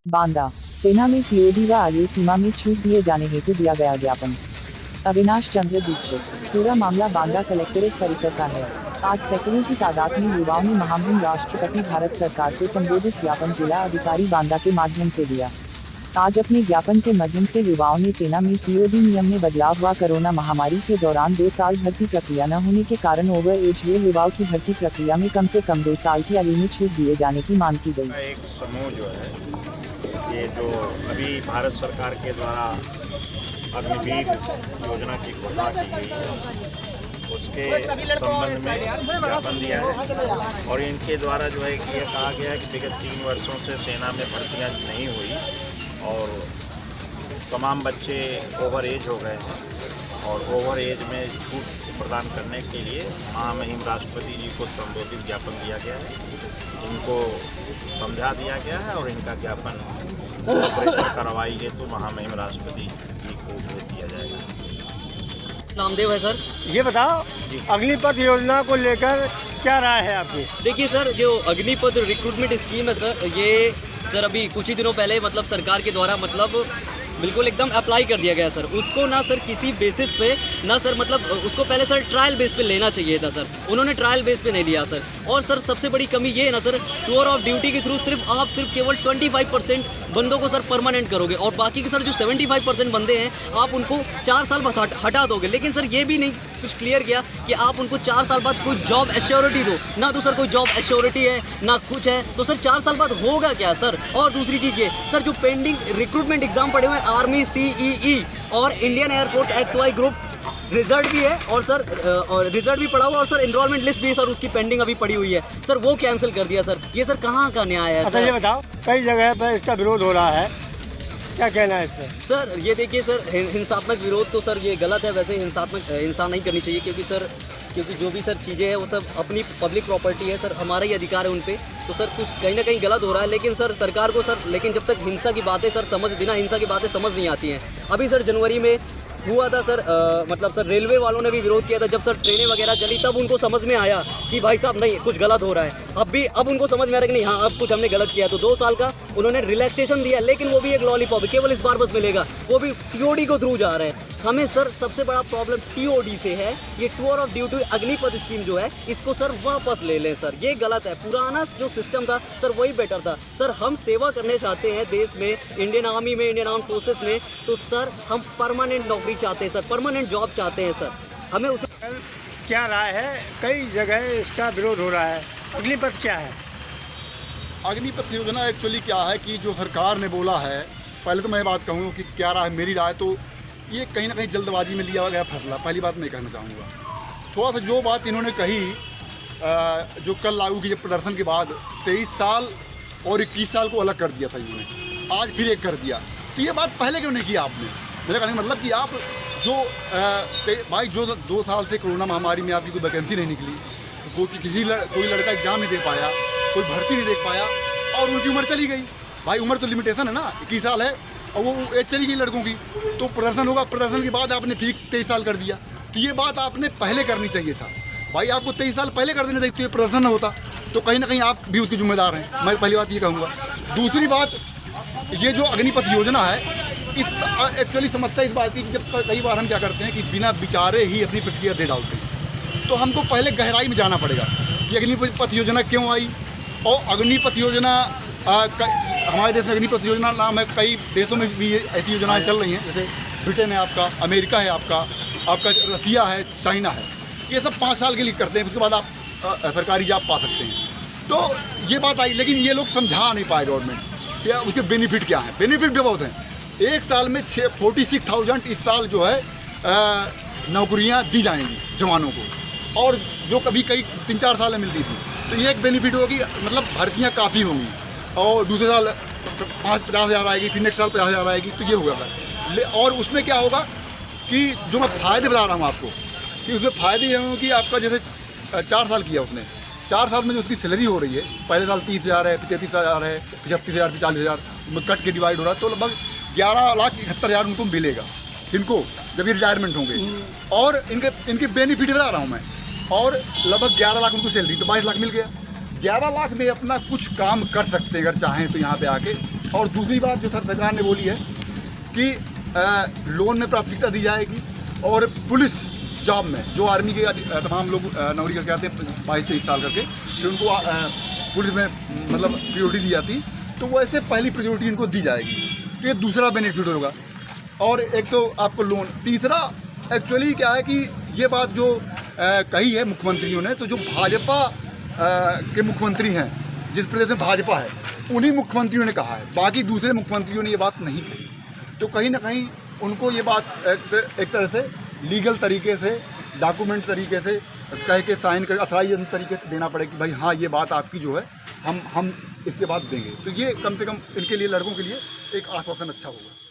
बांदा सेना में टीओडी व आयु सीमा में छूट दिए जाने हेतु दिया गया ज्ञापन। अविनाश चंद्र दीक्षित। पूरा मामला बांदा कलेक्ट्रेट परिसर का है। आज सैकड़ों की तादाद में युवाओं ने महामहिम राष्ट्रपति भारत सरकार को संबोधित ज्ञापन जिला अधिकारी बांदा के माध्यम से दिया। आज अपने ज्ञापन के माध्यम से युवाओं ने सेना में टीओडी नियम में बदलाव व कोरोना महामारी के दौरान 2 साल भर्ती प्रक्रिया न होने के कारण ओवर एज हुए युवाओं की भर्ती प्रक्रिया में कम से कम 2 साल की आयु में छूट दिए जाने की मांग की गई। एक समूह जो है ये जो अभी भारत सरकार के द्वारा अग्निवीर योजना की घोषणा की गई है उसके संबंध में ज्ञापन दिया है और इनके द्वारा जो है कि ये कहा गया है कि विगत 3 वर्षों से सेना में भर्तियां नहीं हुई और तमाम बच्चे ओवर एज हो गए हैं और ओवर एज में छूट प्रदान करने के लिए महामहिम राष्ट्रपति जी को संबोधित ज्ञापन दिया गया है। इनको समझा दिया गया है और इनका ज्ञापन कार्रवाई हेतु महामहिम राष्ट्रपति जी को भेज दिया जाएगा। नामदेव है सर। ये बताओ अग्निपथ योजना को लेकर क्या राय है आपकी? देखिए सर, जो अग्निपथ रिक्रूटमेंट स्कीम है सर, ये सर अभी कुछ ही दिनों पहले मतलब सरकार के द्वारा मतलब बिल्कुल एकदम अप्लाई कर दिया गया सर। उसको ना सर किसी बेसिस पे ना ससर मतलब उसको पहले सर ट्रायल बेस पे लेना चाहिए था सर, उन्होंने ट्रायल बेस पे नहीं लिया सर। और सर सबसे बड़ी कमी ये है ना सर, टूर ऑफ ड्यूटी के थ्रू सिर्फ केवल 25% बंदों को सर परमानेंट करोगे और बाकी के सर जो 75% बंदे हैं आप उनको 4 साल बाद हटा दोगे। लेकिन सर ये भी नहीं कुछ क्लियर किया कि आप उनको 4 साल बाद कोई जॉब एश्योरिटी दो ना, तो सर कोई जॉब एश्योरिटी है ना कुछ है, तो सर 4 साल बाद होगा क्या सर? और दूसरी चीज़ ये सर, जो पेंडिंग रिक्रूटमेंट एग्जाम पड़े हुए हैं आर्मी CEE और Indian air force XY group, result भी है और सर और रिजल्ट भी पड़ा हुआ और सर एनरोलमेंट लिस्ट भी सर उसकी पेंडिंग अभी पड़ी हुई है सर, वो कैंसिल कर दिया सर। ये सर कहाँ का न्याय है? अच्छा ये बताओ, कई जगह पर इसका विरोध हो रहा है, क्या कहना है इस पर? सर ये देखिए सर, हिंसात्मक विरोध तो सर ये गलत है, वैसे हिंसा नहीं करनी चाहिए क्योंकि जो भी सर चीज़ें हैं वो सब अपनी पब्लिक प्रॉपर्टी है सर, हमारा ही अधिकार है उन पर। तो सर कुछ कहीं ना कहीं गलत हो रहा है, लेकिन सर सरकार को सर लेकिन जब तक हिंसा की बातें सर बिना हिंसा की बातें समझ नहीं आती हैं। अभी सर जनवरी में हुआ था सर मतलब सर रेलवे वालों ने भी विरोध किया था, जब सर ट्रेनें वगैरह चली तब उनको समझ में आया कि भाई साहब नहीं कुछ गलत हो रहा है। अब उनको समझ में आ रहा है कि नहीं हाँ अब कुछ हमने गलत किया, तो 2 साल का उन्होंने रिलैक्सेशन दिया, लेकिन वो भी एक लॉलीपॉप है, केवल इस बार बस मिलेगा, वो भी TOD को थ्रू जा रहे हैं। हमें सर सबसे बड़ा प्रॉब्लम TOD से है, ये tour of duty Agnipath scheme जो है इसको सर वापस ले लें सर, ये गलत है। पुराना जो सिस्टम था सर वही बेटर था सर। हम सेवा करने चाहते हैं देश में, इंडियन आर्मी में, इंडियन आर्म फोर्सेस में, तो सर हम परमानेंट नौकरी चाहते हैं सर, परमानेंट जॉब चाहते हैं सर। हमें उस क्या राय है? कई जगह इसका विरोध हो रहा है, अग्निपथ क्या है? अग्निपथ योजना एक्चुअली क्या है कि जो सरकार ने बोला है, पहले तो मैं बात कहूँ कि क्या राय मेरी राय, तो ये कहीं ना कहीं जल्दबाजी में लिया गया फैसला, पहली बात मैं कहना चाहूँगा। थोड़ा सा जो बात इन्होंने कही जो कल लागू की जब प्रदर्शन के बाद 23 साल और 21 साल को अलग कर दिया था इन्होंने, आज फिर एक कर दिया, तो ये बात पहले क्यों नहीं किया आपने? मेरा कहने का मतलब कि आप जो भाई जो 2 साल से कोरोना महामारी में आपकी कोई वैकेंसी नहीं निकली, कोई लड़का एग्जाम नहीं दे पाया, कोई भर्ती नहीं देख पाया और उनकी उम्र चली गई। भाई उम्र तो लिमिटेशन है ना, 21 साल है और वो एज चली गई लड़कों की, तो प्रदर्शन होगा, प्रदर्शन के बाद आपने फिर 23 साल कर दिया, तो ये बात आपने पहले करनी चाहिए था भाई, आपको 23 साल पहले कर देना चाहिए, तो ये प्रदर्शन होता, तो कहीं ना कहीं आप भी उसके जिम्मेदार हैं। मैं पहली बात ये कहूँगा। दूसरी बात, ये जो अग्निपथ योजना है, इस एक्चुअली समस्या इस बात की कि जब कई बार हम क्या करते हैं कि बिना विचारे ही अपनी प्रतिक्रिया दे डालते हैं, तो हमको पहले गहराई में जाना पड़ेगा कि अग्निपथ योजना क्यों आई। और अग्निपथ योजना हमारे देश में अग्निपथ योजना नाम है, कई देशों में भी ऐसी योजनाएं चल रही हैं, जैसे ब्रिटेन है आपका, अमेरिका है आपका रसिया है, चाइना है, ये सब 5 साल के लिए करते हैं, उसके बाद आप सरकारी जॉब पा सकते हैं। तो ये बात आई, लेकिन ये लोग समझा नहीं पाए गवर्नमेंट क्या उसके बेनिफिट क्या हैं। बेनिफिट भी बहुत हैं, 1 साल में 46,000 इस साल जो है नौकरियां दी जाएंगी जवानों को, और जो कभी कई 3-4 साल में मिलती थी, तो ये एक बेनिफिट होगी, मतलब भर्तियाँ काफ़ी होंगी, और दूसरे साल 50,000 आएगी, फिर नेक्स्ट साल 50,000 आएगी, तो ये होगा। और उसमें क्या होगा कि जो मैं फ़ायदे बता रहा हूँ आपको, कि उसमें फ़ायदे ये होंगे कि आपका जैसे 4 साल किया उसने, 4 साल में जो उसकी सैलरी हो रही है, पहले साल 30,000 है, 35,000 है, 35,000, 40,000 कट के डिवाइड हो रहा है, तो लगभग 11,71,000 उनको मिलेगा, इनको जब ये रिटायरमेंट होंगे। और इनके बेनिफिट बता रहा हूँ मैं, और लगभग 11 लाख उनको सैलरी, तो 22 लाख मिल गया। 11 लाख में अपना कुछ काम कर सकते हैं अगर चाहें तो यहाँ पे आके, और दूसरी बात जो सर सरकार ने बोली है कि लोन में प्राथमिकता दी जाएगी और पुलिस जॉब में जो आर्मी के तमाम लोग नौकरी करके आते हैं 22-23 साल करके, फिर उनको पुलिस में मतलब प्रायोरिटी दी जाती, तो वैसे पहली प्रायोरिटी इनको दी जाएगी। तो ये दूसरा बेनिफिट होगा। और एक तो आपको लोन, तीसरा एक्चुअली क्या है कि ये बात जो कही है मुख्यमंत्रियों ने, तो जो भाजपा के मुख्यमंत्री हैं, जिस प्रदेश में भाजपा है, उन्हीं मुख्यमंत्रियों ने कहा है, बाकी दूसरे मुख्यमंत्रियों ने ये बात नहीं कही। तो कहीं ना कहीं उनको ये बात एक तरह से लीगल तरीके से, डॉक्यूमेंट तरीके से कह के साइन कर अथराइज तरीके से देना पड़ेगा कि भाई हाँ ये बात आपकी जो है हम इसके बाद देंगे। तो ये कम से कम इनके लिए, लड़कों के लिए एक आश्वासन अच्छा होगा।